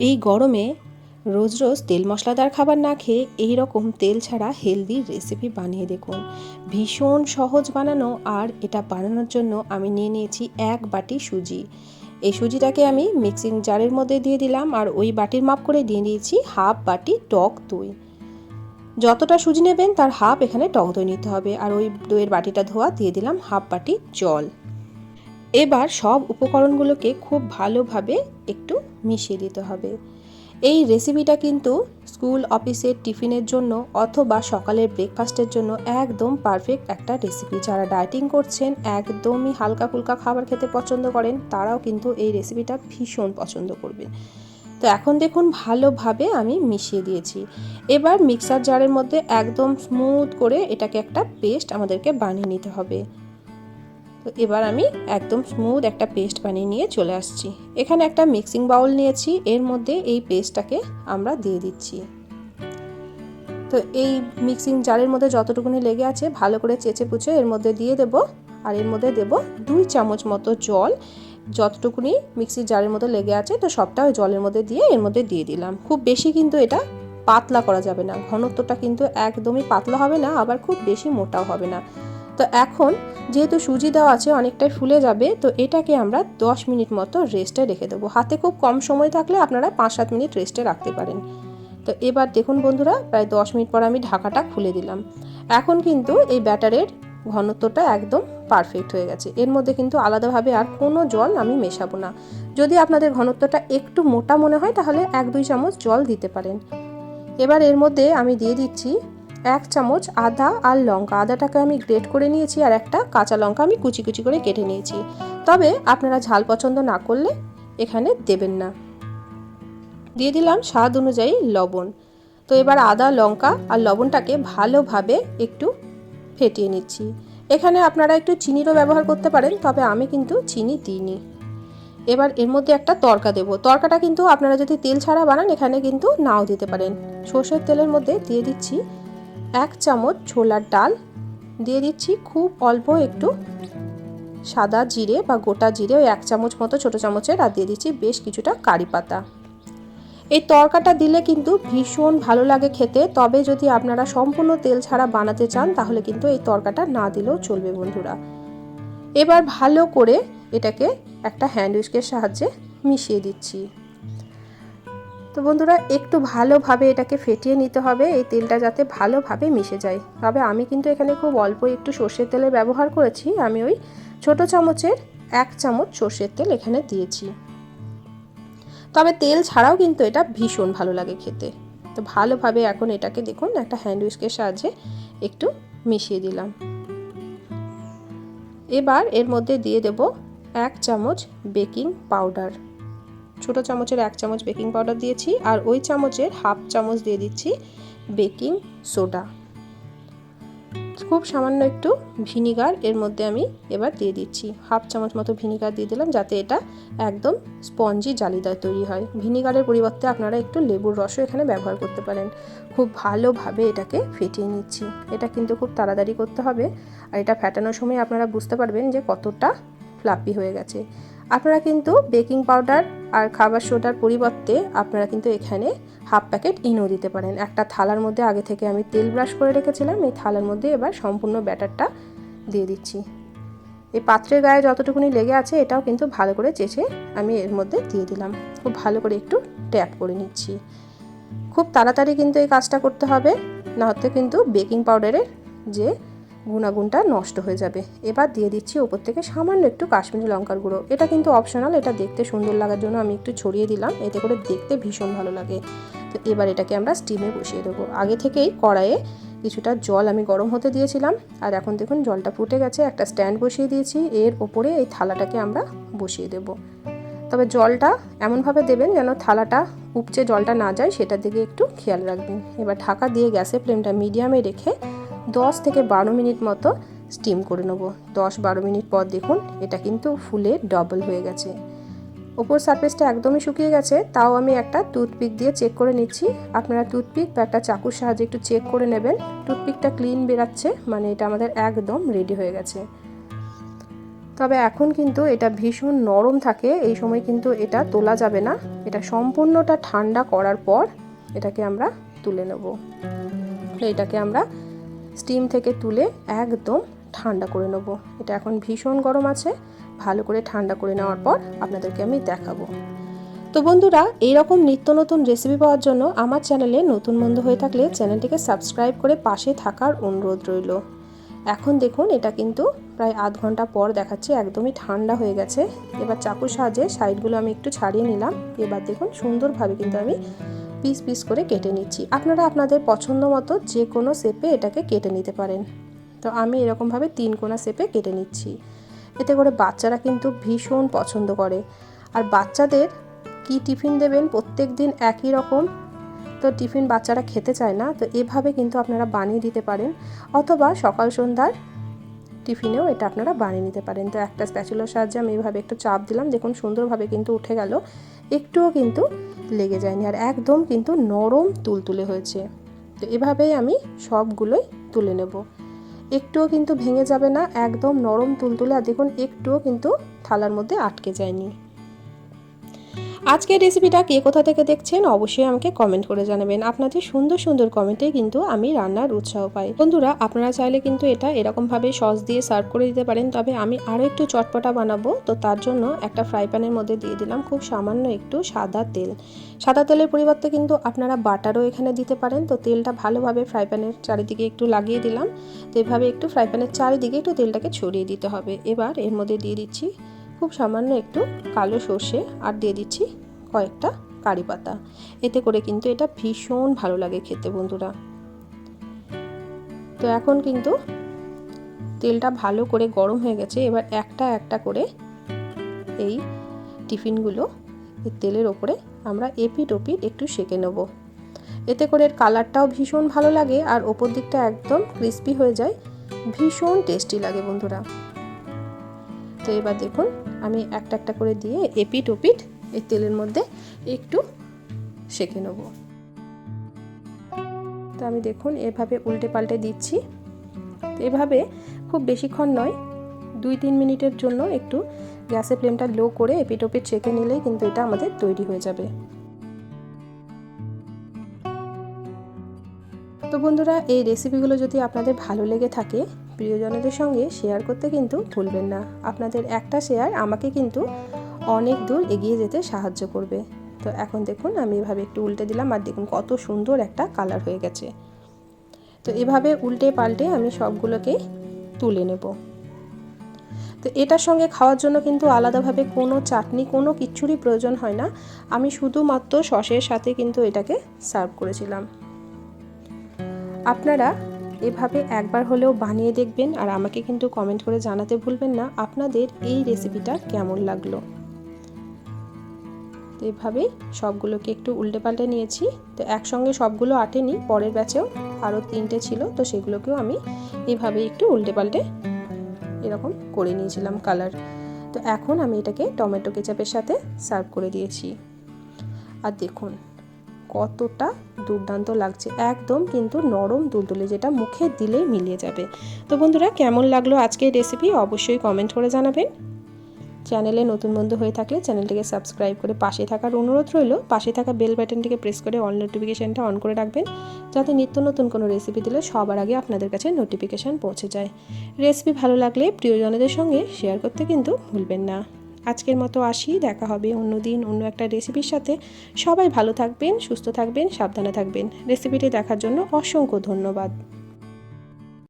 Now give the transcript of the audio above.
এই গরমে রোজ রোজ তেল মশলাদার খাবার না খেয়ে এই রকম তেল ছাড়া হেলদি রেসিপি বানিয়ে দেখুন। ভীষণ সহজ বানানো, আর এটা বানানোর জন্য আমি নিয়ে নিয়েছি 1 বাটি সুজি। এই সুজিটাকে আমি মিক্সিং জারের মধ্যে দিয়ে দিলাম, আর ওই বাটির মাপ করে দিয়ে দিয়েছি হাফ বাটি টক দই। যতটা সুজি নেবেন তার হাফ এখানে টক দই নিতে হবে, আর ওই দইয়ের বাটিটা ধোয়া দিয়ে দিলাম হাফ বাটি জল। এবার সব উপকরণগুলোকে খুব ভালোভাবে একটু মিশিয়ে দিতে হবে। এই রেসিপিটা কিন্তু স্কুল অফিসের টিফিনের জন্য অথবা সকালের ব্রেকফাস্টের জন্য একদম পারফেক্ট একটা রেসিপি। যারা ডায়েটিং করছেন, একদমই হালকা ফুলকা খাবার খেতে পছন্দ করেন, তারাও কিন্তু এই রেসিপিটা ভীষণ পছন্দ করবেন। তো এখন দেখুন ভালোভাবে আমি মিশিয়ে দিয়েছি। এবার মিক্সার জারের মধ্যে একদম স্মুথ করে এটাকে একটা পেস্ট আমাদেরকে বানিয়ে নিতে হবে। তো এবার আমি একদম স্মুথ একটা পেস্ট বানিয়ে নিয়ে চলে আসছি। এখানে একটা মিক্সিং বাউল নিয়েছি, এর মধ্যে এই পেস্টটাকে আমরা দিয়ে দিচ্ছি। তো এই মিক্সিং জারের মধ্যে যতটুকুনি লেগে আছে ভালো করে চেঁচে পুচে এর মধ্যে দিয়ে দেব, আর এর মধ্যে দেব 2 চামচ মতো জল। যতটুকুনি মিক্সির জারের মধ্যে লেগে আছে তো সবটা ওই জলের মধ্যে দিয়ে এর মধ্যে দিয়ে দিলাম। খুব বেশি কিন্তু এটা পাতলা করা যাবে না, ঘনত্বটা কিন্তু একদমই পাতলা হবে না, আবার খুব বেশি মোটাও হবে না। তো এখন যেহেতু সুজি দেওয়া আছে অনেকটাই ফুলে যাবে, তো এটাকে আমরা 10 মিনিট মতো রেস্টে রেখে দেবো। হাতে খুব কম সময় থাকলে আপনারা 5-7 মিনিট রেস্টে রাখতে পারেন। তো এবার দেখুন বন্ধুরা, প্রায় 10 মিনিট পর আমি ঢাকাটা খুলে দিলাম। এখন কিন্তু এই ব্যাটারের ঘনত্বটা একদম পারফেক্ট হয়ে গেছে। এর মধ্যে কিন্তু আলাদাভাবে আর কোনো জল আমি মেশাবো না। যদি আপনাদের ঘনত্বটা একটু মোটা মনে হয় তাহলে 1-2 চামচ জল দিতে পারেন। এবার এর মধ্যে আমি দিয়ে দিচ্ছি 1 চামচ আদা আর লঙ্কা। আদাটাকে আমি গ্রেট করে নিয়েছি, আর একটা কাঁচা লঙ্কা আমি কুচি কুচি করে কেটে নিয়েছি। তবে আপনারা ঝাল পছন্দ না করলে এখানে দেবেন না। দিয়ে দিলাম স্বাদ অনুযায়ী লবণ। তো এবার আদা, লঙ্কা আর লবণটাকে ভালোভাবে একটু ফেটিয়ে নিচ্ছি। এখানে আপনারা একটু চিনিরও ব্যবহার করতে পারেন, তবে আমি কিন্তু চিনি দিইনি। এবার এর মধ্যে একটা তড়কা দেব। তড়কাটা কিন্তু আপনারা যদি তেল ছাড়া বানান এখানে কিন্তু নাও দিতে পারেন। সর্ষের তেলের মধ্যে দিয়ে দিচ্ছি 1 চামচ ছোলার ডাল, দিয়ে দিচ্ছি খুব অল্প একটু সাদা জিরে বা গোটা জিরে, ওই 1 চামচ মতো ছোটো চামচের, আর দিয়ে দিচ্ছি বেশ কিছুটা কারি পাতা। এই তড়কাটা দিলে কিন্তু ভীষণ ভালো লাগে খেতে, তবে যদি আপনারা সম্পূর্ণ তেল ছাড়া বানাতে চান তাহলে কিন্তু এই তড়কাটা না দিলেও চলবে বন্ধুরা। এবার ভালো করে এটাকে একটা হ্যান্ড উইস্কের সাহায্যে মিশিয়ে দিচ্ছি। তো বন্ধুরা একটু ভালোভাবে এটাকে ফেটিয়ে নিতে হবে, এই তেলটা যাতে ভালোভাবে মিশে যায়। তবে আমি কিন্তু এখানে খুব অল্প একটু সর্ষের তেলের ব্যবহার করেছি। আমি ওই ছোটো চামচের 1 চামচ সর্ষের তেল এখানে দিয়েছি। তবে তেল ছাড়াও কিন্তু এটা ভীষণ ভালো লাগে খেতে। তো ভালোভাবে এখন এটাকে দেখুন একটা হ্যান্ড উইস্কের সাহায্যে একটু মিশিয়ে দিলাম। এবার এর মধ্যে দিয়ে দেব 1 চামচ বেকিং পাউডার। ছোটো চামচের 1 চামচ বেকিং পাউডার দিয়েছি, আর ওই চামচের হাফ চামচ দিয়ে দিচ্ছি বেকিং সোডা। খুব সামান্য একটু ভিনিগার এর মধ্যে আমি এবার দিয়ে দিচ্ছি। হাফ চামচ মতো ভিনিগার দিয়ে দিলাম, যাতে এটা একদম স্পঞ্জি জালিদার তৈরি হয়। ভিনিগারের পরিবর্তে আপনারা একটু লেবুর রসও এখানে ব্যবহার করতে পারেন। খুব ভালোভাবে এটাকে ফেটিয়ে নিচ্ছি। এটা কিন্তু খুব তাড়াতাড়ি করতে হবে, আর এটা ফেটানোর সময় আপনারা বুঝতে পারবেন যে কতটা ফ্লাপি হয়ে গেছে। আপনারা কিন্তু বেকিং পাউডার আর খাবার সোডার পরিবর্তে আপনারা কিন্তু এখানে হাফ প্যাকেট ইনো দিতে পারেন। একটা থালার মধ্যে আগে থেকে আমি তেল ব্রাশ করে রেখেছিলাম, এই থালার মধ্যে এবার সম্পূর্ণ ব্যাটারটা দিয়ে দিচ্ছি। এই পাত্রের গায়ে যতটুকুনি লেগে আছে এটাও কিন্তু ভালো করে চেঁচে আমি এর মধ্যে দিয়ে দিলাম। খুব ভালো করে একটু ট্যাপ করে নিচ্ছি। খুব তাড়াতাড়ি কিন্তু এই কাজটা করতে হবে, না হতে কিন্তু বেকিং পাউডারের যে গুণাগুণটা নষ্ট হয়ে যাবে। এবার দিয়ে দিচ্ছি ওপর থেকে সামান্য একটু কাশ্মীরি লঙ্কার গুঁড়ো। এটা কিন্তু অপশনাল, এটা দেখতে সুন্দর লাগার জন্য আমি একটু ছড়িয়ে দিলাম, এতে করে দেখতে ভীষণ ভালো লাগে। তো এবার এটাকে আমরা স্টিমে বসিয়ে দেবো। আগে থেকেই কড়াইয়ে কিছুটা জল আমি গরম হতে দিয়েছিলাম, আর এখন দেখুন জলটা ফুটে গেছে। একটা স্ট্যান্ড বসিয়ে দিয়েছি, এর ওপরে এই থালাটাকে আমরা বসিয়ে দেব। তবে জলটা এমনভাবে দেবেন যেন থালাটা উপচে জলটা না যায়, সেটার দিকে একটু খেয়াল রাখবেন। এবার ঢাকা দিয়ে গ্যাসের ফ্লেমটা মিডিয়ামে রেখে 10 থেকে 12 মিনিট মতো স্টিম করে নেব। 10-12 মিনিট পর দেখুন এটা কিন্তু ফুলে ডবল হয়ে গেছে। ওপর সারফেসটা একদমই শুকিয়ে গেছে, তাও আমি একটা টুথপিক দিয়ে চেক করে নিচ্ছি। আপনারা টুথপিক বা একটা চাকুর সাহায্যে একটু চেক করে নেবেন। টুথপিকটা ক্লিন বেরাচ্ছে মানে এটা আমাদের একদম রেডি হয়ে গেছে। তবে এখন কিন্তু এটা ভীষণ নরম থাকে, এই সময় কিন্তু এটা তোলা যাবে না। এটা সম্পূর্ণটা ঠান্ডা করার পর এটাকে আমরা তুলে নেব। এটাকে আমরা স্টিম থেকে তুলে একদম ঠান্ডা করে নেব। এটা এখন ভীষণ গরম আছে, ভালো করে ঠান্ডা করে নেওয়ার পর আপনাদেরকে আমি দেখাবো। তো বন্ধুরা, এইরকম নিত্য নতুন রেসিপি পাওয়ার জন্য আমার চ্যানেলে নতুন বন্ধু হয়ে থাকলে চ্যানেলটিকে সাবস্ক্রাইব করে পাশে থাকার অনুরোধ রইল। এখন দেখুন এটা কিন্তু প্রায় আধ ঘন্টা পর দেখাচ্ছি একদমই ঠান্ডা হয়ে গেছে। এবার চাকুর সাহায্যে সাইডগুলো আমি একটু ছাড়িয়ে নিলাম। এবার দেখুন সুন্দরভাবে কিন্তু আমি পিস পিস করে কেটে নিচ্ছি। আপনারা আপনাদের পছন্দ মতো যে কোনো শেপে এটাকে কেটে নিতে পারেন। তো আমি এরকমভাবে 3 কোনা শেপে কেটে নিচ্ছি। এতে করে বাচ্চারা কিন্তু ভীষণ পছন্দ করে। আর বাচ্চাদের কি টিফিন দেবেন প্রত্যেক দিন একই রকম, তো টিফিন বাচ্চারা খেতে চায় না, তো এভাবে কিন্তু আপনারা বানিয়ে দিতে পারেন। অথবা সকাল সন্ধ্যার টিফিনেও এটা আপনারা বানিয়ে নিতে পারেন। তো একটা স্প্যাচুলার সাহায্যে আমি এইভাবে একটু চাপ দিলাম, দেখুন সুন্দরভাবে কিন্তু উঠে গেল, একটুও কিন্তু লেগে যায়নি, আর একদম কিন্তু নরম তুলতুলে হয়েছে। তো এভাবেই আমি সবগুলোই তুলে নেব, একটুও কিন্তু ভেঙে যাবে না, একদম নরম তুলতুলে। আর দেখুন একটুও কিন্তু থালার মধ্যে আটকে যায়নি। আজকের রেসিপিটা কে কোথা থেকে দেখছেন অবশ্যই আমাকে কমেন্ট করে জানাবেন। আপনাদের সুন্দর সুন্দর কমেন্টে কিন্তু আমি রান্নার উৎসাহ পাই। বন্ধুরা, আপনারা চাইলে কিন্তু এটা এরকমভাবে সস দিয়ে সার্ভ করে দিতে পারেন, তবে আমি আরও একটু চটপটা বানাবো। তো তার জন্য একটা ফ্রাই প্যানের মধ্যে দিয়ে দিলাম খুব সামান্য একটু সাদা তেল। সাদা তেলের পরিবর্তে কিন্তু আপনারা বাটারও এখানে দিতে পারেন। তো তেলটা ভালোভাবে ফ্রাই প্যানের চারিদিকে একটু লাগিয়ে দিলাম। তো এভাবে একটু ফ্রাই প্যানের চারিদিকে একটু তেলটাকে ছড়িয়ে দিতে হবে। এবার এর মধ্যে দিয়ে দিচ্ছি খুব সামান্য একটু কালো সর্ষে, আর দিয়ে দিচ্ছি কয়েকটা কারি পাতা। এতে করে কিন্তু এটা ভীষণ ভালো লাগে খেতে বন্ধুরা। তো এখন কিন্তু তেলটা ভালো করে গরম হয়ে গেছে। এবার একটা একটা করে এই টিফিনগুলো এই তেলের ওপরে আমরা এপিট ওপিট একটু সেঁকে নেব। এতে করে এর কালারটাও ভীষণ ভালো লাগে, আর ওপর দিকটা একদম ক্রিস্পি হয়ে যায়, ভীষণ টেস্টি লাগে বন্ধুরা। তো এবার দেখুন আমি একটা একটা করে দিয়ে এপিট ওপিট এই তেলের মধ্যে একটু সেঁকে নেব। তো আমি দেখুন এভাবে উল্টে পাল্টে দিচ্ছি। তো এভাবে খুব বেশিক্ষণ নয়, 2-3 মিনিটের জন্য একটু গ্যাসের ফ্লেমটা লো করে এপিট ওপিট সেঁকে নিলেই কিন্তু এটা আমাদের তৈরি হয়ে যাবে। তো বন্ধুরা, এই রেসিপিগুলো যদি আপনাদের ভালো লেগে থাকে প্রিয়জনদের সঙ্গে শেয়ার করতে কিন্তু ভুলবেন না। আপনাদের একটা শেয়ার আমাকে কিন্তু অনেক দূর এগিয়ে যেতে সাহায্য করবে। তো এখন দেখুন আমি এভাবে একটু উল্টে দিলাম, আর দেখুন কত সুন্দর একটা কালার হয়ে গেছে। তো এভাবে উল্টে পাল্টে আমি সবগুলোকে তুলে নেব। তো এটার সঙ্গে খাওয়ার জন্য কিন্তু আলাদাভাবে কোনো চাটনি কোনো কিচ্ছুরই প্রয়োজন হয় না। আমি শুধুমাত্র সসের সাথে কিন্তু এটাকে সার্ভ করেছিলাম। আপনারা এভাবে একবার হলেও বানিয়ে দেখবেন, আর আমাকে কিন্তু কমেন্ট করে জানাতে ভুলবেন না আপনাদের এই রেসিপিটা কেমন লাগলো। তো এভাবেই সবগুলোকে একটু উল্টে পাল্টে নিয়েছি। তো একসঙ্গে সবগুলো আটেনি, পরের ব্যাচেও আরও 3টে ছিল, তো সেগুলোকেও আমি এভাবে একটু উল্টে পাল্টে এরকম করে নিয়েছিলাম কালার। তো এখন আমি এটাকে টমেটো কেচাপের সাথে সার্ভ করে দিয়েছি। আর দেখুন কতটা দুর্দান্ত লাগছে, একদম কিন্তু নরম তুলতুলে, যেটা মুখে দিলেই মিলিয়ে যাবে। তো বন্ধুরা, কেমন লাগলো আজকের রেসিপি অবশ্যই কমেন্ট করে জানাবেন। চ্যানেলে নতুন বন্ধু হয়ে থাকলে চ্যানেলটিকে সাবস্ক্রাইব করে পাশে থাকার অনুরোধ রইল। পাশে থাকা বেল বাটনটিকে প্রেস করে অল নোটিফিকেশানটা অন করে রাখবেন, যাতে নিত্য নতুন কোনো রেসিপি দিলে সবার আগে আপনাদের কাছে নোটিফিকেশান পৌঁছে যায়। রেসিপি ভালো লাগলে প্রিয়জনদের সঙ্গে শেয়ার করতে কিন্তু ভুলবেন না। আজকের মতো আসি, দেখা হবে অন্য দিন অন্য একটা রেসিপির সাথে। সবাই ভালো থাকবেন, সুস্থ থাকবেন, সাবধানে থাকবেন। রেসিপিটি দেখার জন্য অসংখ্য ধন্যবাদ।